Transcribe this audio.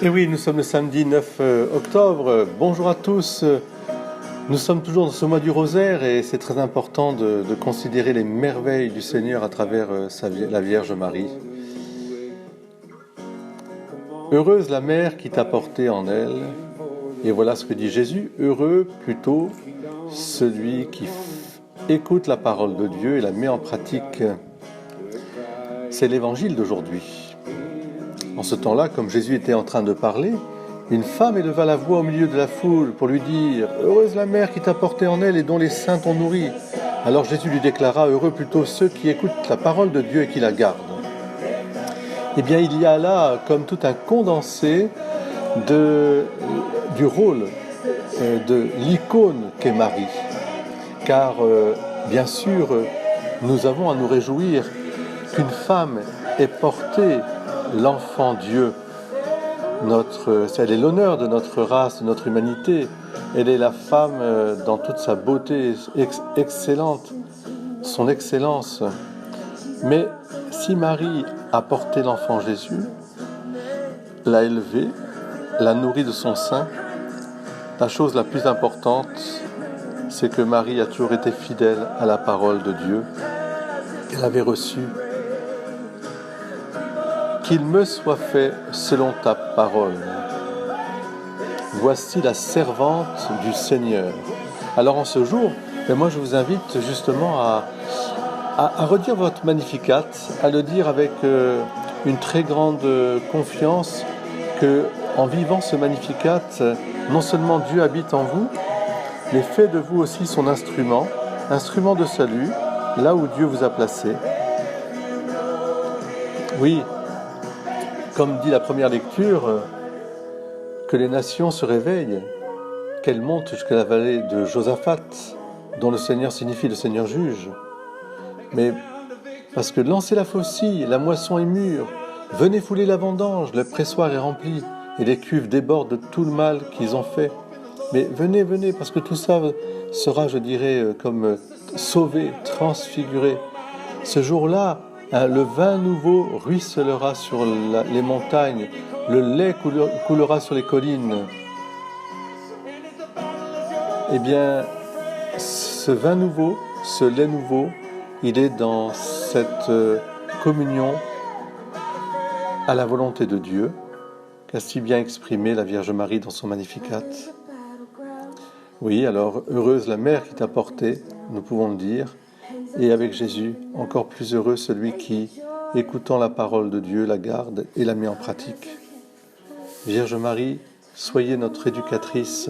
Et oui, nous sommes le samedi 9 octobre. Bonjour à tous. Nous sommes toujours dans ce mois du rosaire et c'est très important de considérer les merveilles du Seigneur à travers la Vierge Marie. Heureuse la mère qui t'a porté en elle. Et voilà ce que dit Jésus. Heureux plutôt celui qui écoute la parole de Dieu et la met en pratique. C'est l'évangile d'aujourd'hui. En ce temps-là, comme Jésus était en train de parler, une femme éleva la voix au milieu de la foule pour lui dire « Heureuse la mère qui t'a porté en elle et dont les seins t'ont nourri ». Alors Jésus lui déclara « Heureux plutôt ceux qui écoutent la parole de Dieu et qui la gardent ». Eh bien, il y a là comme tout un condensé du rôle de l'icône qu'est Marie. Car, bien sûr, nous avons à nous réjouir qu'une femme ait porté l'enfant Dieu. Elle est l'honneur de notre race, de notre humanité. Elle est la femme dans toute sa beauté excellente, son excellence. Mais si Marie a porté l'enfant Jésus, l'a élevé, l'a nourri de son sein, la chose la plus importante, c'est que Marie a toujours été fidèle à la parole de Dieu. Elle avait reçu « Qu'il me soit fait selon ta parole. Voici la servante du Seigneur. » Alors en ce jour, moi je vous invite justement à redire votre Magnificat, à le dire avec une très grande confiance que en vivant ce Magnificat, non seulement Dieu habite en vous, mais fait de vous aussi son instrument de salut, là où Dieu vous a placé. Oui, comme dit la première lecture, que les nations se réveillent, qu'elles montent jusqu'à la vallée de Josaphat, dont le Seigneur signifie le Seigneur juge. Mais parce que lancez la faucille, la moisson est mûre, venez fouler la vendange, le pressoir est rempli, et les cuves débordent de tout le mal qu'ils ont fait. Mais venez, parce que tout ça sera, je dirais, comme sauvé, transfiguré. Ce jour-là, le vin nouveau ruisselera sur les montagnes, le lait coulera sur les collines. Eh bien, ce vin nouveau, ce lait nouveau, il est dans cette communion à la volonté de Dieu, qu'a si bien exprimé la Vierge Marie dans son Magnificat. Oui, alors, heureuse la mère qui t'a porté, nous pouvons le dire, et avec Jésus, encore plus heureux celui qui, écoutant la parole de Dieu, la garde et la met en pratique. Vierge Marie, soyez notre éducatrice